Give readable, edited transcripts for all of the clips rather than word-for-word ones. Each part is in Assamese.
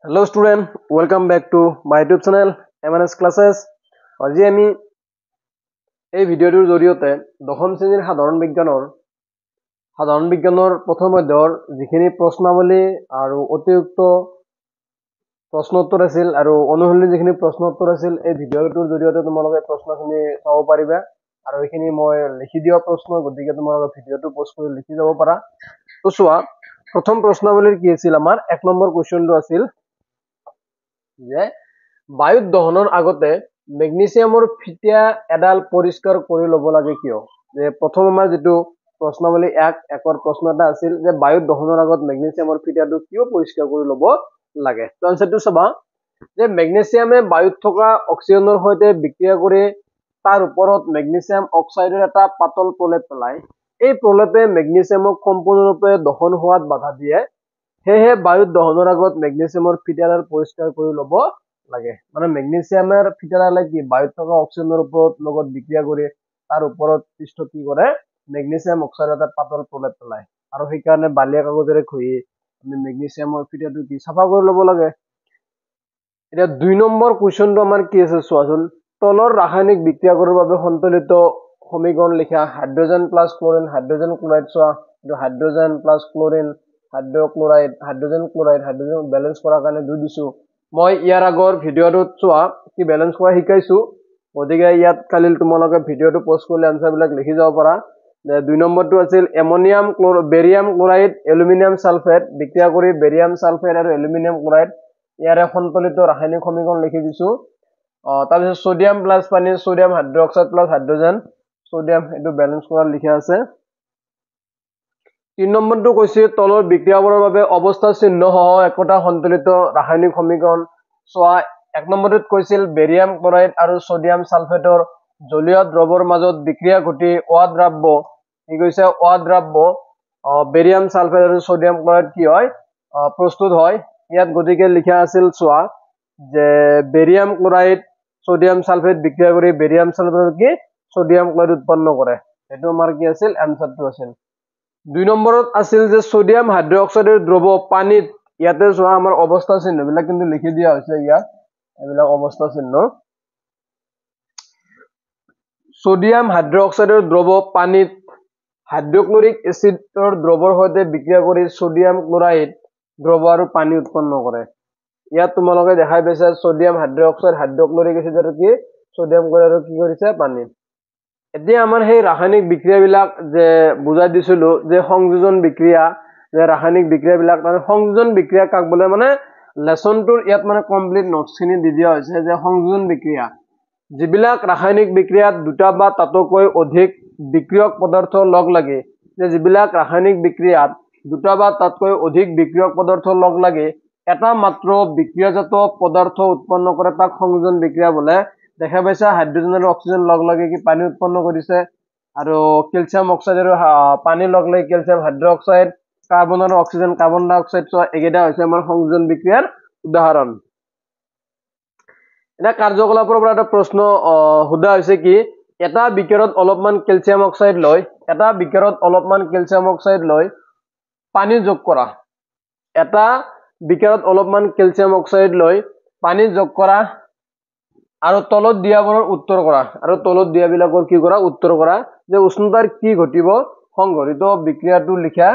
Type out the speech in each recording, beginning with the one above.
Hello student, welcome back to my YouTube channel MNS Classes. আজি আমি এই ভিডিওটোৰ জৰিয়তে দশম শ্ৰেণীৰ সাধাৰণ বিজ্ঞানৰ প্ৰথম অধ্যায়ৰ যিখিনি প্ৰশ্নাৱলী আৰু অতিৰিক্ত প্ৰশ্ন উত্তৰ আছিল আৰু অনুশীলনী যিখিনি প্ৰশ্ন উত্তৰ আছিল এই ভিডিওটোৰ জৰিয়তে তোমালোকে প্ৰশ্নখিনি চাব পাৰিবা আৰু এইখিনি মই লিখি দিয়া প্ৰশ্ন গতিকে তোমালোকে ভিডিওটো পোষ্ট কৰি লিখি যাব পাৰা। তো চোৱা প্ৰথম প্ৰশ্নাৱলীৰ কি আছিল আমাৰ 1 নম্বৰ কোৱেশ্চনটো আছিল যে বায়ুত দহনৰ আগতে মেগনেছিয়ামৰ ফিটিয়া এডাল পৰিষ্কাৰ কৰি ল'ব লাগে কিয়? যে প্ৰথম আমাৰ যেটো প্ৰশ্নাৱলী 1 প্ৰশ্ন এটা আছিল যে বায়ুত দহনৰ আগত মেগনেছিয়ামৰ ফিটিয়াটো কিয় পৰিষ্কাৰ কৰি ল'ব লাগে। তো আনসাৰটো চাবা যে মেগনেছিয়ামে বায়ুত থকা অক্সিজেনৰ সৈতে বিক্ৰিয়া কৰি তাৰ ওপৰত মেগনেছিয়াম অক্সাইডৰ এটা পাতল প্ৰলেপ পেলায়। এই প্ৰলেপে মেগনেছিয়ামক সম্পূৰ্ণৰূপে দহন হোৱাত বাধা দিয়ে। হেহে বায়ুত দহনৰ আগত মেগনেছিয়ামৰ ফিটাডাল পৰিষ্কাৰ কৰি ল'ব লাগে। মানে মেগনেছিয়ামৰ ফিটাডালে কি বায়ুত থকা অক্সিজেনৰ ওপৰত লগত বিক্ৰিয়া কৰি তাৰ ওপৰত পৃষ্ঠত কি কৰে মেগনেছিয়াম অক্সাইডৰ এটা পাতল প্ৰলেপ পেলায় আৰু সেই কাৰণে বালিয়া কাগজেৰে ঘঁহি আমি মেগনেছিয়ামৰ ফিটাটো কি চাফা কৰি ল'ব লাগে। এতিয়া 2 নম্বৰ কোৱেশ্চনটো আমাৰ কি আছে চোৱাচোন। তলৰ ৰাসায়নিক বিক্ৰিয়া কৰাৰ বাবে সন্তুলিত সমীকৰণ লিখা। Hydrogen plus chlorine hydrogen chloride চোৱা এইটো hydrogen plus chlorine hydrochloride hydrogen balance কৰাৰ কাৰণে 2 দিছো। মই ইয়াৰ আগৰ ভিডিওটোত চোৱা কি বেলেন্স কৰা শিকাইছো গতিকে ইয়াত কালি তোমালোকে ভিডিওটো পোষ্ট কৰিলে আনসাৰ বিলাক লিখি যাব পাৰা। 2 নম্বৰটো আছিল বেৰিয়াম ক্লোৰাইড এলুমিনিয়াম সালফেট বিক্ৰিয়া কৰি বেৰিয়াম সালফেট আৰু এলুমিনিয়াম ক্লোৰাইড ইয়াৰে সন্তুলিত ৰাসায়নিক সমীকৰণ লিখি দিছো। তাৰপিছত সোডিয়াম প্লাস পানী sodium hydroxide plus hydrogen sodium এটো বেলেন্স কৰা লিখা আছে। 3 নম্বৰটো কৈছে তলৰ বিক্ৰিয়াবোৰৰ বাবে অৱস্থা চিহ্ন সহ একোটা সন্তুলিত ৰাসায়নিক সমীকৰণ চোৱা। 1 নম্বৰটোত কৈছিল বেৰিয়াম ক্লোৰাইড আৰু সোডিয়াম সালফেটৰ জলীয় দ্ৰৱৰ মাজত বিক্ৰিয়া ঘটি অদ্ৰাব্য কি কৈছে অদ্ৰাব্য বেৰিয়াম সালফেট আৰু সোডিয়াম ক্লোৰাইড কি হয় প্ৰস্তুত হয়। ইয়াত গতিকে লিখা আছিল চোৱা যে বেৰিয়াম ক্লোৰাইড সোডিয়াম সালফেট বিক্ৰিয়া কৰি বেৰিয়াম সালফেট কি সোডিয়াম ক্লোৰাইড উৎপন্ন কৰে। এটো আমাৰ কি আছিল আনসাৰটো আছিল। 2 নম্বৰত আছিল যে সোডিয়াম হাইড্ৰক্সাইডৰ দ্ৰৱ পানীত ইয়াতে চোৱা আমাৰ অৱস্থা চিহ্নবিলাক কিন্তু লিখি দিয়া হৈছে ইয়াত এইবিলাক অৱস্থা চিহ্ন। সোডিয়াম হাইড্ৰক্সাইডৰ দ্ৰৱ পানীত হাইড্ৰক্লোৰিক এচিডৰ দ্ৰৱৰ সৈতে বিক্ৰিয়া কৰি সোডিয়াম ক্লোৰাইড দ্ৰৱ আৰু পানী উৎপন্ন কৰে। ইয়াত তোমালোকে দেখাই পাইছা সোডিয়াম হাইড্ৰক্সাইড হাইড্ৰক্লোৰিক এচিড আৰু কি সোডিয়াম ক্লোৰাইড আৰু কি কৰিছে পানী। এতিয়া আমাৰ সেই ৰাসায়নিক বিক্ৰিয়াবিলাক যে বুজাই দিছিলো যে সংযোজন বিক্ৰিয়া যে ৰাসায়নিক বিক্ৰিয়াবিলাক মানে সংযোজন বিক্ৰিয়া কাক বোলে মানে লেসনটোৰ ইয়াত মানে কমপ্লিট নোটছখিনি দি দিয়া হৈছে যে সংযোজন বিক্ৰিয়া যিবিলাক ৰাসায়নিক বিক্ৰিয়াত দুটা বা তাতকৈ অধিক বিক্ৰিয়ক পদাৰ্থ লগ লাগি যে যিবিলাক ৰাসায়নিক বিক্ৰিয়াত দুটা বা তাতকৈ অধিক বিক্ৰিয়ক পদাৰ্থ লগ লাগি এটা মাত্ৰ বিক্ৰিয়াজাত পদাৰ্থ উৎপন্ন কৰে তাক সংযোজন বিক্ৰিয়া বোলে। দেখা পাইছা হাইড্ৰোজেন আৰু অক্সিজেন লগ লাগি কি পানী উৎপন্ন কৰিছে আৰু ক্যালসিয়াম অক্সাইড আৰু পানী লগ লাগি ক্যালসিয়াম হাইড্ৰক্সাইড কাৰ্বন আৰু অক্সিজেন কাৰ্বন ডাই অক্সাইড চোৱা একেটা হৈছে আমাৰ সংযোজন বিক্ৰিয়াৰ উদাহৰণ। এটা কাৰ্যকলাপৰ পৰা এটা প্ৰশ্ন সোধা হৈছে কি এটা বিকাৰত অলপমান ক্যালসিয়াম অক্সাইড লৈ এটা বিকাৰত অলপমান ক্যালসিয়াম অক্সাইড লৈ পানী যোগ কৰা। এটা বিকাৰত অলপমান ক্যালসিয়াম অক্সাইড লৈ পানী যোগ কৰা আৰু তলত দিয়াবোৰৰ উত্তৰ কৰা আৰু তলত দিয়াবিলাকৰ কি কৰা উত্তৰ কৰা যে উষ্ণতাৰ কি ঘটিব সংঘটিত বিক্ৰিয়াটো লিখা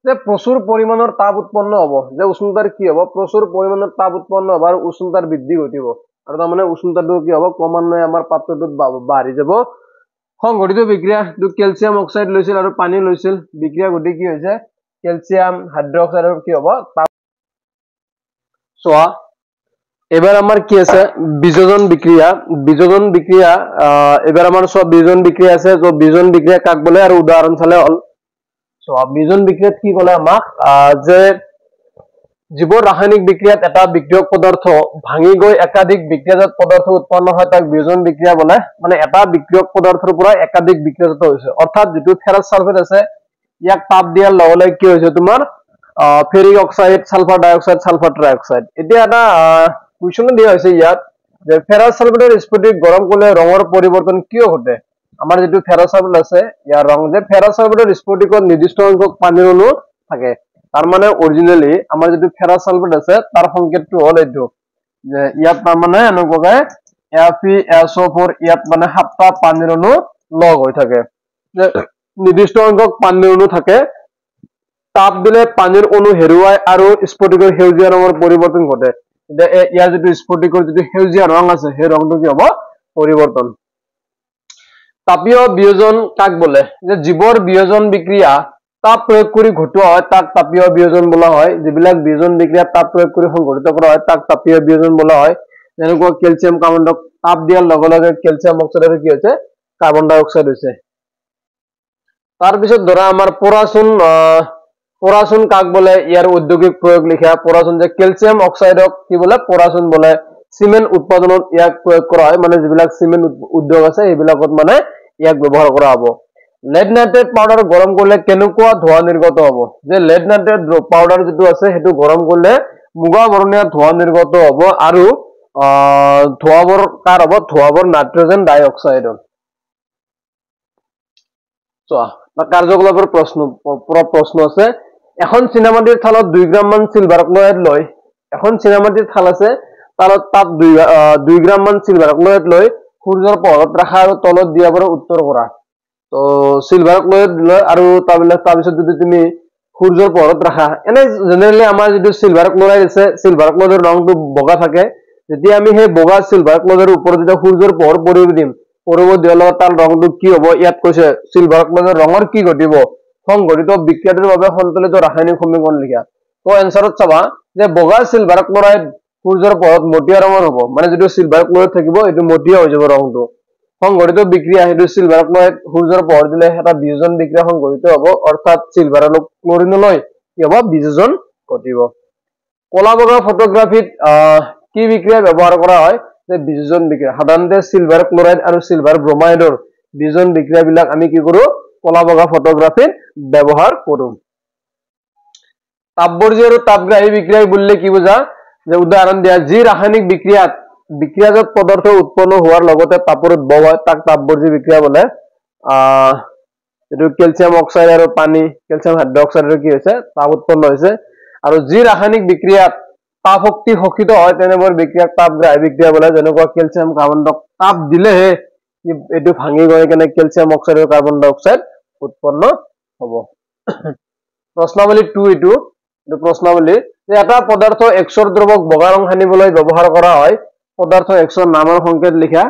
যে প্ৰচুৰ পৰিমাণৰ তাপ উৎপন্ন হ'ব যে উষ্ণতাৰ কি হ'ব প্ৰচুৰ পৰিমাণৰ তাপ উৎপন্ন হ'ব আৰু উষ্ণতাৰ বৃদ্ধি ঘটিব আৰু তাৰ মানে উষ্ণতাটো কি হ'ব ক্ৰমান্বয়ে আমাৰ পাত্ৰটোত বাঢ়ি যাব। সংঘটিত বিক্ৰিয়া তো ক্যালসিয়াম অক্সাইড লৈছিল আৰু পানী লৈছিল বিক্ৰিয়া ঘটি কি হৈছে ক্যালসিয়াম হাইড্ৰক্সাইড আৰু কি হ'ব তাপ চোৱা। এবাৰ আমাৰ কি আছে বিযোজন বিক্ৰিয়া এবাৰ আমাৰ সব বিযোজন বিক্ৰিয়া আছে তো বিযোজন বিক্ৰিয়া কাক বলে আৰু উদাহৰণ চালে হল। সো বিযোজন বিক্ৰিয়াত কি ক'লে আমাক যে যিবোৰ ৰাসায়নিক বিক্ৰিয়াত এটা বিক্ৰিয়ক পদাৰ্থ ভাঙি গৈ একাধিক বিক্ৰিয়াজাত পদাৰ্থ উৎপন্ন হয় তাক বিযোজন বিক্ৰিয়া বলে। মানে এটা বিক্ৰিয়ক পদাৰ্থৰ পৰা একাধিক বিক্ৰিয়াজাত হৈছে অৰ্থাৎ যেটো ফেৰাছ সালফেট আছে ইয়াক তাপ দিয়াৰ লগে লগে কি হৈছে তোমাৰ ferric oxide sulphur dioxide sulphur trioxide. এতিয়া এটা কুৱেশ্যন দিয়া হৈছে ইয়াত যে ফেৰাছ সালফেটৰ স্ফটিক গৰম কৰিলে ৰঙৰ পৰিৱৰ্তন কিয় ঘটে। আমাৰ যেটো ফেৰাছ সালফেট আছে ইয়াৰ ৰং যে ফেৰাছ সালফেটৰ স্ফটিকত নিৰ্দিষ্ট সংখ্যক পানীৰ অণু থাকে তাৰ মানে অৰিজিনালি আমাৰ যেটো ফেৰাছ সালফেট আছে তাৰ সংকেতটো হল এইটো যে ইয়াত মানে এনেকুৱাকে FeSO4 ইয়াত মানে 7টা পানীৰ অণু লগ হৈ থাকে যে নিৰ্দিষ্ট সংখ্যক পানীৰ অণু থাকে তাপ দিলে পানীৰ অণু হেৰুৱাই আৰু স্ফটিকৰ সেউজীয়া ৰঙৰ পৰিৱৰ্তন ঘটে ইয়াৰ যেটো স্ফটিকৰ যেটো সেউজীয়া ৰং আছে সেই ৰংটো কি হ'ব পৰিৱৰ্তন তাপীয় বিয়োজন কাক বলে যে জীৱৰ বিয়োজন বিক্ৰিয়া তাপ প্ৰয়োগ কৰি ঘটোৱা হয় তাক তাপীয় বিয়োজন বোলা হয় যিবিলাক বিয়োজন বিক্ৰিয়া তাপ প্ৰয়োগ কৰি সংঘটিত কৰা হয় তাক তাপীয় বিয়োজন বোলা হয় যেনেকৈ ক্যালসিয়াম কাৰ্বন ডাই তাপ দিয়াৰ লগে লগে ক্যালসিয়াম অক্সাইডৰ কি হৈছে কাৰ্বন ডাই অক্সাইড হৈছে তাৰ পিছত ধৰা আমাৰ পৰাচুন কাক বলে ইয়াৰ ঔদ্যোগিক প্ৰয়োগ লিখা পৰাচুন যে ক্যালসিয়াম অক্সাইডক কি বলে পৰাচুন বলে সিমেন্ট উৎপাদনত ইয়াক প্ৰয়োগ কৰা হয় মানে যিবিলাক সিমেন্ট উদ্যোগ আছে এইবিলাকত মানে ইয়াক ব্যৱহাৰ কৰা হ'ব lead nitrate powder গৰম কৰিলে কেনেকুৱা ধোঁৱা নিৰ্গত হ'ব যে lead nitrate powder যেটো আছে হেতু গৰম কৰিলে মুগা বৰণীয়া ধোঁৱা নিৰ্গত হ'ব আৰু ধোঁৱাবৰ কাৰ হ'ব ধোঁৱাবৰ নাইট্ৰজেন ডাই অক্সাইডৰ কাৰ্যকলাপৰ প্ৰশ্ন আছে এখন চিনামাটিৰ থালত 2 গ্ৰাম মান সিলভাৰ ক্লোৰাইড লৈ এখন চিনামাটিৰ থাল আছে তালত তাপ 2 গ্ৰাম মান সিলভাৰ ক্লোৰাইড লৈ সূৰ্যৰ পোহৰত ৰাখা আৰু তলত দিয়াৰ পৰা উত্তৰ কৰা তো সিলভাৰ ক্লোৰাইড লৈ আৰু তাৰপিছত যদি তুমি সূৰ্যৰ পোহৰত ৰাখা এনে জেনেৰেলি আমাৰ যেটো সিলভাৰ ক্লোৰাইড আছে সিলভাৰ ক্লোৰাইডৰ ৰংটো বগা থাকে যেতিয়া আমি সেই বগা সিলভাৰ ক্লোৰাইডৰ ওপৰত যেতিয়া সূৰ্যৰ পোহৰ পৰিব দিম দিয়াৰ লগত তাৰ ৰংটো কি হ'ব ইয়াত কৈছে সিলভাৰ ক্লোৰাইডৰ ৰঙৰ কি ঘটিব সংঘটিত বিক্ৰিয়াটোৰ বাবে সন্তুলিত ৰাসায়নিক সমীকৰণ লিখা তো এনসাৰত চাবা যে বগা সিলভাৰ ক্লোৰাইড সূৰ্যৰ পোহৰত মটিয়া ৰঙৰ হ'ব মানে যেটো সিলভাৰ ক্লোৰাইড থাকিব এটো মটিয়া হৈ যাব ৰংটো সংঘটিত বিক্ৰিয়া হেতু সিলভাৰ ক্লোৰাইড সূৰ্যৰ পোহৰ দিলে এটা বিয়োজন বিক্ৰিয়া সংঘটিত হ'ব অৰ্থাৎ সিলভাৰ আৰু ক্লোৰিন লৈ কি হ'ব বিয়োজন ঘটিব কলা বগা ফটোগ্ৰাফিত কি বিক্ৰিয়া ব্যৱহাৰ কৰা হয় যে বিয়োজন বিক্ৰিয়া সাধাৰণতে সিলভাৰ ক্লোৰাইড আৰু সিলভাৰ ব্ৰোমাইডৰ বিয়োজন বিক্ৰিয়া বিলাক আমি কি কৰো কলা বগা ফটোগ্ৰাফিত ব্যৱহাৰ কৰো তাপবৰ্জি আৰু তাপগ্ৰাহী বিক্ৰিয়া বুলিলে কি বুজা যে উদাহৰণ দিয়া যি ৰাসায়নিক বিক্ৰিয়াজাত পদাৰ্থ উৎপন্ন হোৱাৰ লগতে তাপৰ উদ্ভৱ হয় তাক তাপবৰ্জি বিক্ৰিয়া বোলে এটো ক্যালসিয়াম অক্সাইড আৰু পানী ক্যালসিয়াম হাইড্ৰক্সাইডৰ কি হৈছে তাপ উৎপন্ন হৈছে আৰু যি ৰাসায়নিক বিক্ৰিয়াত তাপ শক্তি শোষিত হয় তেনেবোৰ বিক্ৰিয়াক তাপগ্ৰাহী বিক্ৰিয়া বোলে যেনেকুৱা ক্যালসিয়াম কাৰ্বন ডাই তাপ দিলেহে এটো ভাঙি গৈ কেনে ক্যালসিয়াম অক্সাইড আৰু কাৰ্বন ডাই অক্সাইড উৎপন্ন হ'ব প্ৰশ্নাৱলী 2 এটো প্ৰশ্নাৱলী যে এটা পদাৰ্থ এক্সৰ দ্ৰৱক বগা ৰং হানিবলৈ ব্যৱহাৰ কৰা হয় পদাৰ্থ এক্সৰ নামৰ সংকেত লিখা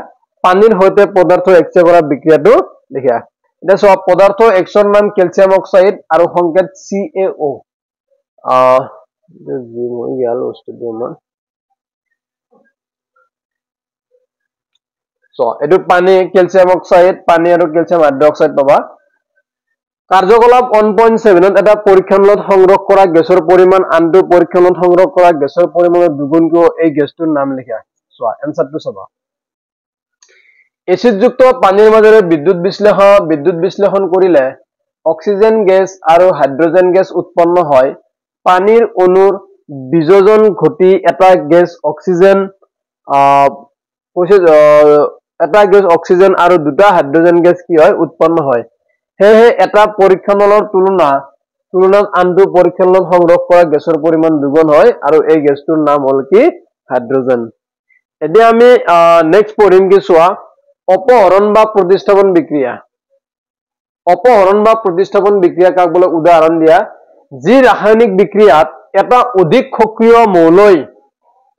পানীৰ হৈতে পদাৰ্থ এক্সে কৰা বিক্ৰিয়াটো লিখা এটা সব পদাৰ্থ এক্সৰ নাম ক্যালসিয়াম অক্সাইড আৰু সংকেত CaO এটো পানী ক্যালসিয়াম অক্সাইড পানী আৰু ক্যালসিয়াম হাইড্ৰক্সাইড পাবা কাৰ্যকলাপ 1.7 এটা পৰীক্ষণত সংগ্ৰহ কৰা গেছৰ পৰিমাণ আনটো পৰীক্ষণত সংগ্ৰহ কৰা গেছৰ পৰিমাণৰ দুগুণকৈ এই গেছটোৰ নাম লিখা চোৱা এনসাৰটো চাবা এচিডযুক্ত পানীৰ মাজেৰে বিদ্যুৎ বিশ্লেষণ কৰিলে অক্সিজেন গেছ আৰু হাইড্ৰজেন গেছ উৎপন্ন হয় পানীৰ অণুৰ বিযোজন ঘটি এটা গেছ অক্সিজেন আৰু দুটা হাইড্ৰজেন গেছ কি হয় উৎপন্ন হয় হেহে এটা পৰীক্ষণৰ তুলনাত আনটো পৰীক্ষণত সংগ্ৰহ কৰা গেছৰ পৰিমাণ দুগুণ হয় আৰু এই গেছটোৰ নাম হল কি হাইড্ৰজেন এতিয়া আমি নেক্সট পঢ়িম কি চোৱা অপহৰণ বা প্ৰতিস্থাপন বিক্ৰিয়া কাক বলে উদাহৰণ দিয়া যি ৰাসায়নিক বিক্ৰিয়াত এটা অধিক সক্ৰিয় মৌলই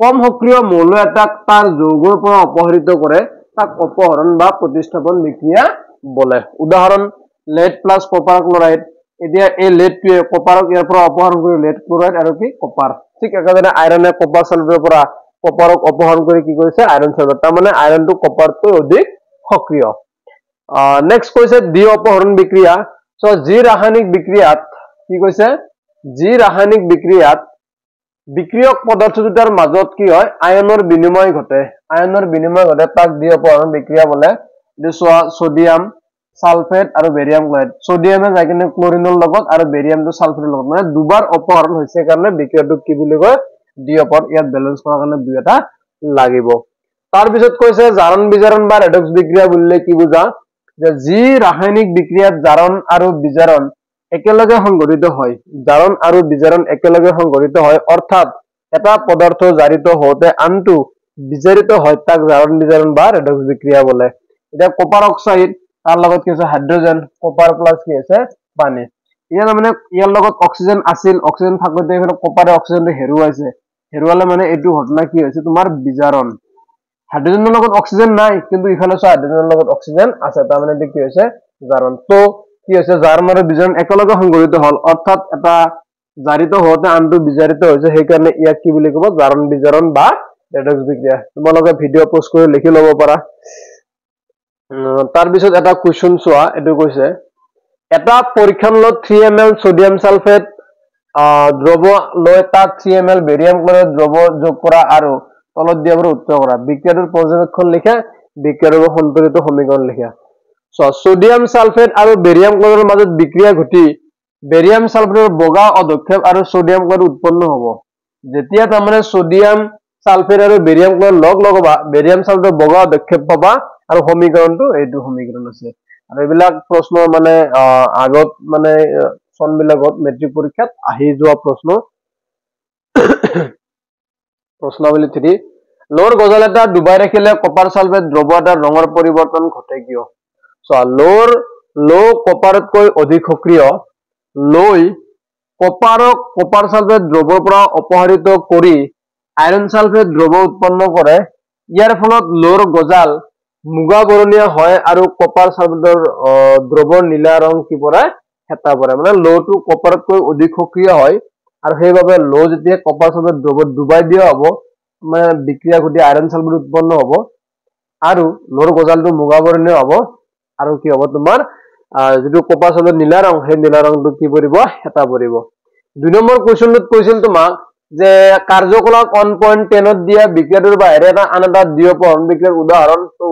কম সক্ৰিয় মৌল এটাক তাৰ যৌগৰ পৰা অপহৰিত কৰে তাক অপহৰণ বা প্ৰতিস্থাপন বিক্ৰিয়া বলে উদাহৰণ lead plus copper chloride এতিয়া এই leadটোৱে কপাৰক ইয়াৰ পৰা অপহৰণ কৰি lead chloride আৰু কি কপাৰ ঠিক একেদৰে আইৰনে কপাৰ সালফেটৰ পৰা কপাৰক অপহৰণ কৰি কি কৰিছে আইৰন সালফেট তাৰ মানে আইৰনটো কপাৰতকৈ অধিক সক্ৰিয় নেক্সট কৈছে দ্বি অপহৰণ বিক্ৰিয়া সো যি ৰাসায়নিক বিক্ৰিয়াত কি কৈছে যি ৰাসায়নিক বিক্ৰিয়াত বিক্ৰিয়ক পদাৰ্থ দুটাৰ মাজত কি হয় আয়নৰ বিনিময় ঘটে তাক দ্বি অপহৰণ বিক্ৰিয়া বলে দিছোৱা সোডিয়াম সালফেট আৰু বেৰিয়াম ক্লোৰাইড সোডিয়ামে যায় কিনে ক্লোৰিনৰ লগত আৰু বেৰিয়ামটো সালফেটৰ লগত মানে দুবাৰ অপহৰণ হৈছে কাৰণে বিক্ৰিয়াটোক কি বুলি কয় দ্বি অপহৰণ ইয়াত ব্যালেন্স কৰাৰ কাৰণে দুই এটা লাগিব তাৰ পিছত কৈছে জাৰণ বিজাৰণ বা ৰেডক্স বিক্ৰিয়া বুলিলে কি বুজা যে যি ৰাসায়নিক বিক্ৰিয়াত জাৰণ আৰু বিজাৰণ একেলগে সংঘটিত হয় জাৰণ আৰু বিজাৰণ একেলগে সংঘটিত হয় অৰ্থাৎ এটা পদাৰ্থ জাৰিত হওঁতে আনটো বিজাৰিত হয় তাক জাৰণ বিজাৰণ বা ৰেডক্স বিক্ৰিয়া বোলে এতিয়া কপাৰ অক্সাইড তাৰ লগত কি আছে হাইড্ৰোজেন কপাৰ প্লাস কি আছে পানী ইয়াৰ মানে ইয়াৰ লগত অক্সিজেন আছিল অক্সিজেন থাকোতে এখানে কপাৰে অক্সিজেনটো হেৰুৱাইছে হেৰুৱালে মানে এইটো ঘটনা কি হৈছে তোমাৰ বিজাৰণ হাইড্ৰোজেনৰ লগত অক্সিজেন নাই কিন্তু ইফালে চোৱা হাইড্ৰোজেনৰ লগত অক্সিজেন আছে তাৰ মানে কি হৈছে জাৰণ তো কি হৈছে জাৰণ আৰু বিজাৰণ একেলগে সংঘটিত হল অৰ্থাৎ এটা জাৰিত হওঁতে আনটো বিজাৰিত হৈছে সেইকাৰণে ইয়াক কি বুলি ক'ব জাৰণ বিজাৰণ বা ৰেডক্স বিক্ৰিয়া তোমালোকে ভিডিঅ' পোষ্ট কৰি লিখি ল'ব পাৰা তাৰ পিছত এটা কোৱেশ্চন চোৱা এটো কৈছে এটা পৰীক্ষামূলক 3 ml সোডিয়াম সালফেট দ্ৰৱ লৈ তাত 3 ml বেৰিয়াম ক্লৰাইড দ্ৰৱ যোগ কৰা আৰু তলত দিয়াবোৰ উত্তৰ কৰা বিক্ৰিয়াটোৰ পৰ্যবেক্ষণ লিখা বিক্ৰিয়াৰ সন্তুলিত সমীকৰণ লিখা সোডিয়াম সালফেট আৰু বেৰিয়াম ক্লৰাইডৰ মাজত বিক্ৰিয়া ঘটি বেৰিয়াম সালফেটৰ বগা অধক্ষেপ আৰু সোডিয়াম ক্লৰাইড উৎপন্ন হ'ব যেতিয়া তাৰমানে সোডিয়াম সালফেট আৰু বেৰিয়াম ক্লৰাইড লগ লগাবা বেৰিয়াম সালফেটৰ বগা অধক্ষেপ পাবা আৰু সমীকৰণটো এইটো সমীকৰণ আছে আৰু এইবিলাক প্ৰশ্ন মানে আগত মানে সনবিলাকত মেট্ৰিক পৰীক্ষাত আহি যোৱা প্ৰশ্নাৱলী 3 লোৰ গজাল এটা ডুবাই ৰাখিলে কপাৰ সালফেট দ্ৰৱ এটাৰ ৰঙৰ পৰিৱৰ্তন ঘটে কিয় লোৰ লো কপাৰতকৈ অধিক সক্ৰিয় লৈ কপাৰ সালফেট দ্ৰৱৰ পৰা অপসাৰিত কৰি আইৰন সালফেট দ্ৰৱ উৎপন্ন কৰে ইয়াৰ ফলত লোৰ গজাল মুগা বৰণীয়া হয় আৰু কপাৰ সালফেটৰ দ্ৰৱৰ নীলা ৰং কি পৰে হেতা পৰে মানে লোটো কপাৰতকৈ অধিক সক্ৰিয় হয় আৰু সেইভাবে লো যেতিয়া কপাৰ সালফেট দ্ৰৱত ডুবাই দিয়া হ'ব মানে বিক্ৰিয়া ঘটি আইৰন সালফেট উৎপন্ন হ'ব আৰু লোৰ গজালটো মুগা বৰণীয় হ'ব আৰু কি হ'ব তোমাৰ যেটো কপাৰ সালফেট নীলা ৰং সেই নীলা ৰংটো কি পৰিব হেতা পৰিব 2 নম্বৰ কোৱেশ্চনটোত কৈছিল তোমাক যে কাৰ্যকলাপ 1.10 ত দিয়া বিক্ৰিয়াটোৰ বাহিৰে এটা আন এটা দ্বিপহৰণ বিক্ৰিয়াৰ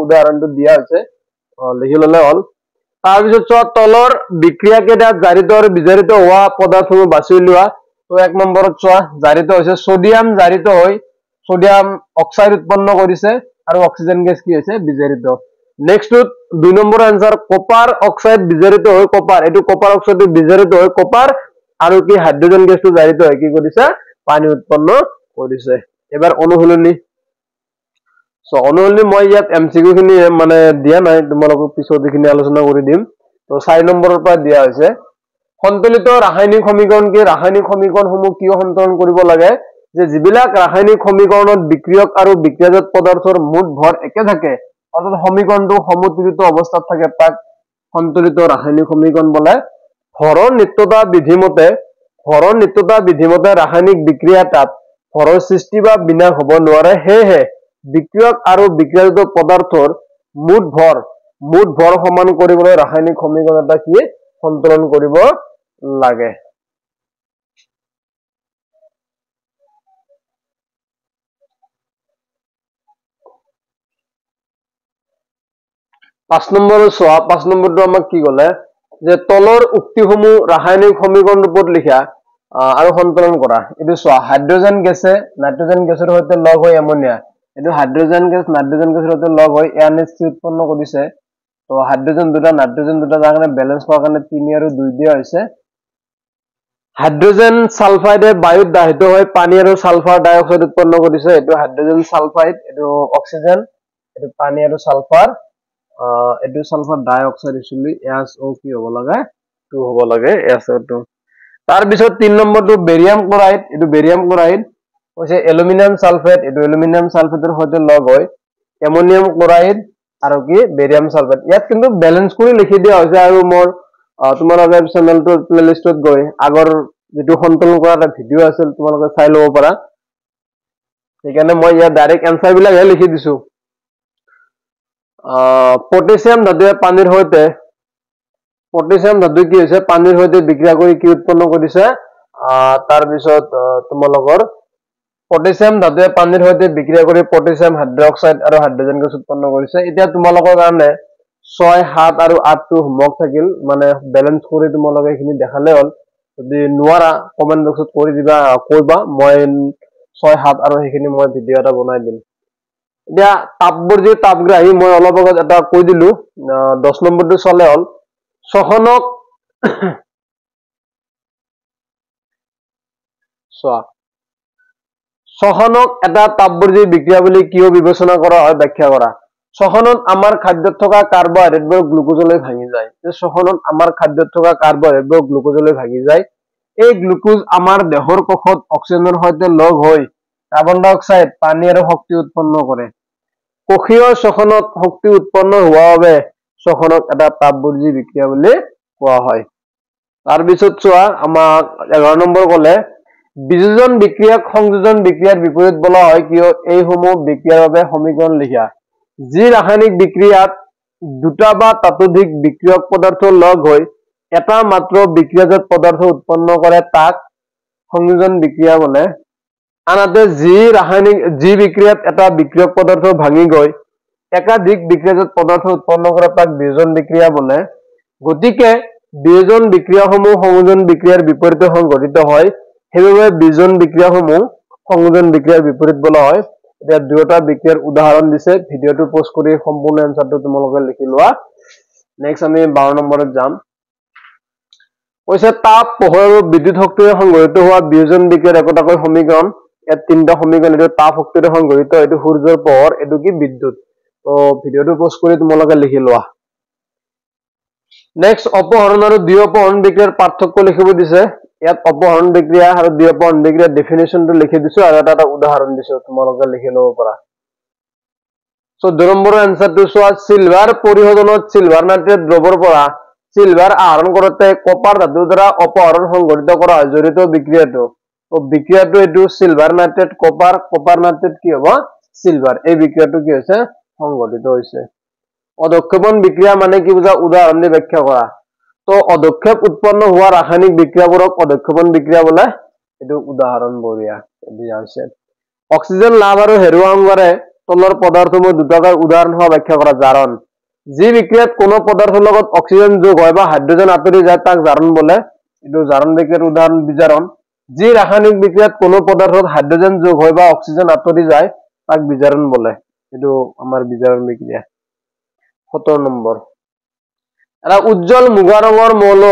উদাহৰণটো দিয়া হৈছে লিখি ললে হ'ল তাৰ পিছত তলৰ বিক্ৰিয়া কেইটা জাৰিত আৰু বিজাৰিত হোৱা পদাৰ্থবোৰ বাছি লোৱা তো 1 নম্বৰত চোৱা জাৰিত হৈছে সোডিয়াম জাৰিত হৈ সোডিয়াম অক্সাইড উৎপন্ন কৰিছে আৰু অক্সিজেন গেছ কি হৈছে বিজাৰিত নেক্সটত 2 নম্বৰ আনসাৰ কপাৰ অক্সাইড বিজাৰিত হৈ কপাৰ এটো কপাৰ অক্সাইড বিজাৰিত হৈ কপাৰ আৰু কি হাইড্ৰোজেন গেছটো জাৰিত হৈ কি কৰিছে পানী উৎপন্ন কৰিছে এবাৰ অনুশীলনী অনুশীলনী মই ইয়াত এমসিকিউ খিনি মানে দিয়া নাই তোমালোকক পিছত এইখিনি আলোচনা কৰি দিম তো 4 নম্বৰৰ পৰা দিয়া হৈছে সন্তুলিত ৰাসায়নিক সমীকৰণ কি ৰাসায়নিক সমীকৰণসমূহ কিয় সন্তৰণ কৰিব লাগে যে যিবিলাক ৰাসায়নিক সমীকৰণত বিক্ৰিয়ক আৰু বিক্ৰিয়াজাত পদাৰ্থৰ মুঠ ভৰ একে থাকে অৰ্থাৎ সমীকৰণটো সমতুলিত অৱস্থাত থাকে তাক সন্তুলিত ৰাসায়নিক সমীকৰণ বোলে ভৰৰ নিত্যতা বিধিমতে ৰাসায়নিক বিক্ৰিয়া তাত ভৰৰ সৃষ্টি বা বিনাশ হ'ব নোৱাৰে হেহে বিক্ৰিয়ক আৰু বিক্ৰিয়াজাত পদাৰ্থৰ মুঠ ভৰ সমান কৰিবলৈ ৰাসায়নিক সমীকৰণ এটা কি সন্তৰণ কৰিব লাগে 5 নম্বৰ চোৱা 5 নম্বৰটো আমাক কি ক'লে যে তলৰ উক্তিসমূহ ৰাসায়নিক সমীকৰণ ৰূপত লিখা আৰু সন্তৰণ কৰা এটো চোৱা হাইড্ৰোজেন গেছে নাইট্ৰোজেন গেছৰ সৈতে লগ হৈ এমোনিয়া এটো হাইড্ৰোজেন গেছ নাইট্ৰোজেন গেছৰ সৈতে লগ হৈ NH3 উৎপন্ন কৰিছে তো হাইড্ৰোজেন দুটা নাইট্ৰোজেন দুটা যাৰ কাৰণে ব্যালেন্স হোৱাৰ কাৰণে 3 আৰু 2 দিয়া হৈছে হাইড্ৰোজেন সালফাইডে বায়ুত দাহিত হৈ পানী আৰু সালফাৰ ডাই অক্সাইড উৎপন্ন কৰিছে এটো হাইড্ৰোজেন সালফাইড এটো অক্সিজেন এটো পানী আৰু সালফাৰ এটো সালফার ডাই অক্সাইড হিসেবে SO কি হ'ব লাগে 2 হ'ব লাগে SO2 তাৰ পিছত 3 নম্বৰটো বেৰিয়াম ক্লোৰাইড এটো বেৰিয়াম ক্লোৰাইড হৈছে এলুমিনিয়াম সালফেট এটো এলুমিনিয়াম সালফেটৰ সৈতে লগ হৈ এমোনিয়াম ক্লোৰাইড আৰু কি বেৰিয়াম সালফেট ইয়াত কিন্তু ব্যালেন্স কৰি লিখি দিয়া হৈছে আৰু মোৰ তোমালোকে চেনেলটোৰ প্লেলিষ্টত গৈ আগৰ যেটো সন্তৰণ কৰা এটা ভিডিও আছিল তোমালোকে চাই ল'ব পাৰা সেইকাৰণে মই ইয়াত ডাইৰেক্ট এনসাৰ বিলাকহে লিখি দিছো পটাছিয়াম ধাতুৱে পানীৰ সৈতে পটাছিয়াম ধাতু কি হৈছে পানীৰ সৈতে বিক্ৰিয়া কৰি কি উৎপন্ন কৰিছে তাৰ পিছত তোমালোকৰ পটাছিয়াম ধাতুৱে পানীৰ সৈতে বিক্ৰিয়া কৰি পটাছিয়াম হাইড্ৰক্সাইড আৰু হাইড্ৰোজেন গেছ উৎপন্ন কৰিছে এতিয়া তোমালোকৰ কাৰণে 6 7 আৰু 8 টো হোমৱৰ্ক থাকিল মানে ব্যালেন্স কৰি তোমালোকে এখিনি দেখালে হ'ল যদি নোৱাৰা কমেন্ট বক্সত কৰি দিবা কইবা মই 6 7 আৰু এখিনি মই ভিডিও এটা বনাই দিম এতিয়া তাপবোৰ যে তাপগ্ৰাহী মই অলপ আগত এটা কৈ দিলো 10 নম্বৰটো চলে হ'ল শোষণক চোৱা শ্বসনক এটা তাপবৰ্জি বিক্ৰিয়া বুলি কিয় বিবেচনা কৰা হয় ব্যাখ্যা কৰা শ্বসনত আমাৰ খাদ্যত থকা কাৰ্বহাইড্ৰেটবোৰ গ্লুকোজলৈ ভাঙি যায় শ্বসনত আমাৰ খাদ্যত থকা কাৰ্বহাইড্ৰেটবোৰ গ্লুকোজলৈ ভাঙি যায় এই গ্লুকোজ আমাৰ দেহৰ কোষত অক্সিজেনৰ সৈতে লগ হৈ কাৰ্বন ডাই অক্সাইড পানী আৰু শক্তি উৎপন্ন কৰে কোষীয় শ্বসনত শক্তি উৎপন্ন হোৱাৰ বাবে শ্বসনক এটা তাপবৰ্জি বিক্ৰিয়া বুলি কোৱা হয় তাৰ পিছত চোৱা আমাক 11 নম্বৰ ক'লে বিযোজন বিক্ৰিয়াক সংযোজন বিক্ৰিয়াৰ বিপৰীত বলা হয় কিয় এই সমূহ বিক্ৰিয়াৰ বাবে সমীকৰণ লিখা যি ৰাসায়নিক বিক্ৰিয়াত দুটা বা ততোধিক বিক্ৰিয়ক পদাৰ্থ লগ হৈ এটা মাত্ৰ বিক্ৰিয়াজাত পদাৰ্থ উৎপন্ন কৰে তাক সংযোজন বিক্ৰিয়া বোলে আনহাতে যি বিক্ৰিয়াত এটা বিক্ৰিয়ক পদাৰ্থ ভাঙি গৈ একাধিক বিক্ৰিয়াজাত পদাৰ্থ উৎপন্ন কৰে তাক বিয়োজন বিক্ৰিয়া বোলে গতিকে বিয়োজন বিক্ৰিয়াসমূহ সংযোজন বিক্ৰিয়াৰ বিপৰীতে সংঘটিত হয় সেইবাবে বিয়োজন বিক্ৰিয়াসমূহ সংযোজন বিক্ৰিয়াৰ বিপৰীত বলা হয় এতিয়া দুয়োটা বিক্ৰিয়াৰ উদাহৰণ দিছে ভিডিঅটো পোষ্ট কৰি সম্পূৰ্ণ এনসাৰটো তোমালোকে লিখি লোৱা নেক্সট আমি 12 নম্বৰত যাম কৈছে তাপ পোহৰ আৰু বিদ্যুৎ শক্তিৰে সংঘটিত হোৱা বিয়োজন বিক্ৰিয়াৰ একোটাকৈ সমীকৰণ ইয়াত তিনিটা সমীকৰণ এটো তাপ শক্তিৰে সংঘটিত এটো সূৰ্যৰ পোহৰ এটো কি বিদ্যুৎ তো ভিডিঅটো পোষ্ট কৰি তোমালোকে লিখি লোৱা নেক্সট অপহৰণ আৰু দ্বিঅপহৰণ বিক্ৰিয়াৰ পাৰ্থক্য লিখিব দিছে ইয়াত অপহৰণ বিক্ৰিয়া আৰু দ্বিঅপহৰণ বিক্ৰিয়াৰ ডেফিনেশনটো লিখি দিছো আৰু এটা উদাহৰণ দিছো তোমালোকে লিখি লব পাৰা 14 নম্বৰৰ আনসাৰটো চোৱা সিলভাৰ পৰিশোধনত সিলভাৰ নাইট্ৰেট দ্ৰৱৰ পৰা সিলভাৰ আহৰণ কৰোতে কপাৰ ধাতুৰ দ্বাৰা অপহৰণ সংঘটিত কৰা হয় জড়িত বিক্ৰিয়াটো তো বিক্ৰিয়াটো এটো সিলভাৰ নাইট্ৰেট কপাৰ নাইট্ৰেট কি হ'ব সিলভাৰ এই বিক্ৰিয়াটো কি হৈছে সংঘটিত হৈছে অদক্ষেপণ বিক্ৰিয়া মানে কি বুজা উদাহৰণ দি ব্যাখ্যা কৰা তো অদক্ষেপ উৎপন্ন হোৱা ৰাসায়নিক বিক্ৰিয়াবোৰক অদক্ষেপণ বিক্ৰিয়া বোলে এটো উদাহৰণ বঢ়িয়া দিয়া হৈছে অক্সিজেন লাভ আৰু হেৰুৱা অংগৰে তলৰ পদাৰ্থসমূহ দুটাকৈ উদাহৰণ হোৱা ব্যাখ্যা কৰা জাৰণ যি বিক্ৰিয়াত কোনো পদাৰ্থৰ লগত অক্সিজেন যোগ হয় বা হাইড্ৰোজেন আঁতৰি যায় তাক জাৰণ বোলে এটো জাৰণ বিক্ৰিয়াৰ উদাহৰণ বিজাৰণ যি ৰাসায়নিক বিক্ৰিয়াত কোনো পদাৰ্থত হাইড্ৰোজেন যোগ হয় বা অক্সিজেন আঁতৰি যায় তাক বিজাৰণ বোলে এটো আমাৰ বিজাৰণ বিক্ৰিয়া 17 নম্বৰ এটা উজ্জ্বল মুগা ৰঙৰ মৌল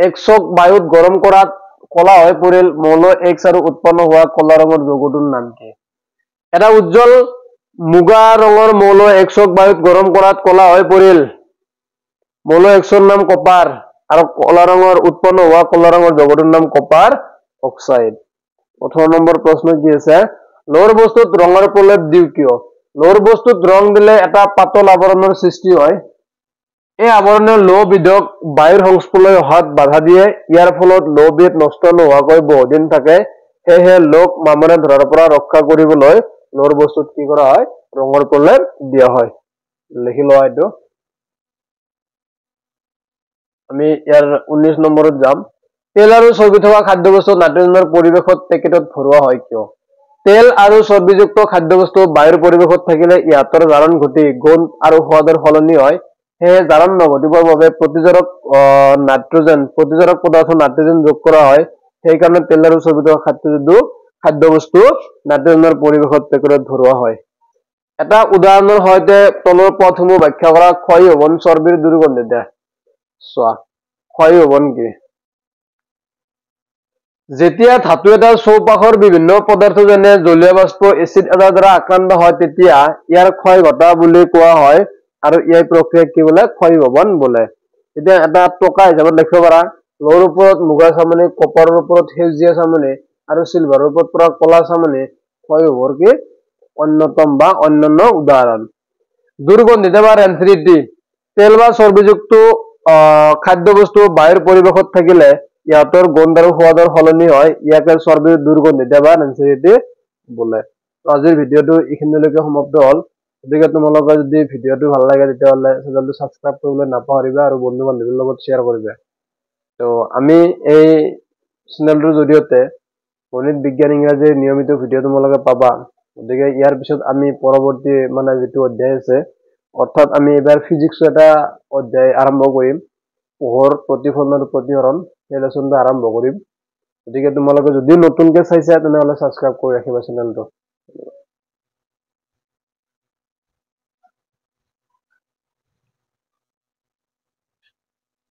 এক্সক বায়ুত গৰম কৰাত কলা হৈ পৰিল মৌল এক্স আৰু উৎপন্ন হোৱা কলা ৰঙৰ যৌগটোৰ নাম কি এটা উজ্জ্বল মুগা ৰঙৰ মৌল এক্সক বায়ুত গৰম কৰাত কলা হৈ পৰিল মৌল এক্সৰ নাম কপাৰ আৰু কলা ৰঙৰ উৎপন্ন হোৱা কলা ৰঙৰ যৌগটোৰ নাম কপাৰ অক্সাইড 18 নম্বৰ প্ৰশ্ন কি আছে লোৰ বস্তুত ৰঙৰ প্ৰলেপ দিও কিয় লোৰ বস্তুত ৰং দিলে এটা পাতল আৱৰণৰ সৃষ্টি হয় এই আৱৰণে লো বিধক বায়ুৰ সংস্পৰ্শলৈ অহাত বাধা দিয়ে ইয়াৰ ফলত লো বিধ নষ্ট নোহোৱাকৈ বহুদিন থাকে সেয়ে লোক মামৰে ধৰাৰ পৰা ৰক্ষা কৰিবলৈ লোৰ বস্তুত কি কৰা হয় ৰঙৰ প্ৰলেপ দিয়া হয় লিখি লোৱা এটো আমি ইয়াৰ 19 নম্বৰত যাম তেল আৰু চৰ্বি থকা খাদ্যবস্তু নাইট্ৰজেনৰ পৰিৱেশত পেকেটত ভৰোৱা হয় কিয় তেল আৰু চৰ্বিযুক্ত খাদ্যবস্তু বায়ুৰ পৰিৱেশত থাকিলে ইয়াতৰ জাৰণ ঘটি গুণ আৰু সোৱাদৰ সলনি হয় সেয়ে জাৰণ নঘটিবৰ বাবে প্ৰতিজাৰক পদাৰ্থ নাইট্ৰজেন যোগ কৰা হয় সেই কাৰণে তেল আৰু চৰ্বি থকা খাদ্যবস্তু নাইট্ৰজেনৰ পৰিৱেশত পেকেটত ভৰোৱা হয় এটা উদাহৰণৰ সৈতে তলৰ পদসমূহ ব্যাখ্যা কৰা ক্ষয় হবন চৰ্বিৰ দুৰ্গন্ধিতা চোৱা ক্ষয় হবন কি যেতিয়া ধাতু এটা চৌপাশৰ বিভিন্ন পদাৰ্থ যেনে জলীয় বাষ্প এচিড এটাৰ দ্বাৰা আক্ৰান্ত হয় তেতিয়া ইয়াৰ ক্ষয় ঘটা বুলি কোৱা হয় আৰু এই প্ৰক্ৰিয়াক কি বোলে ক্ষয় ভৱন বোলে এতিয়া এটা টকা হিচাপত লিখিব পাৰা লোৰ ওপৰত মুগা চামনি কপাৰৰ ওপৰত সেউজীয়া চামনি আৰু সিলভাৰৰ ওপৰত পৰা কলা চামনি ক্ষয় হবৰ কি অন্যতম বা অন্যান্য উদাহৰণ দুৰ্গন্ধিত বা ৰেনথ্ৰিটি তেল বা চৰ্বিযুক্ত খাদ্যবস্তু বায়ুৰ পৰিৱেশত থাকিলে ইয়াতৰ গন্ধ আৰু সোৱাদৰ সলনি হয় ইয়াকে চৰ্বিৰ দুৰ্গন্ধিত বা ৰেনথ্ৰিটি বোলে আজিৰ ভিডিঅটো এইখিনিলৈকে সমাপ্ত হ'ল গতিকে তোমালোকৰ যদি ভিডিঅটো ভাল লাগে তেতিয়াহ'লে চেনেলটো সাবস্ক্ৰাইব কৰিবলৈ নাপাহৰিবা আৰু বন্ধু বান্ধৱীৰ লগত শ্বেয়াৰ কৰিবা তো আমি এই চেনেলটোৰ জৰিয়তে গণিত বিজ্ঞান ইংৰাজীৰ নিয়মিত ভিডিঅ' তোমালোকে পাবা গতিকে ইয়াৰ পিছত আমি পৰৱৰ্তী মানে যেটো অধ্যায় আছে অৰ্থাৎ আমি এবাৰ ফিজিক্সৰ এটা অধ্যায় আৰম্ভ কৰিম পোহৰ প্ৰতিফলন আৰু প্ৰতিহৰণ এই লেসনটো আৰম্ভ কৰিম গতিকে তোমালোকে যদি নতুনকৈ চাইছা তেনেহ'লে সাবস্ক্ৰাইব কৰি ৰাখিবা চেনেলটো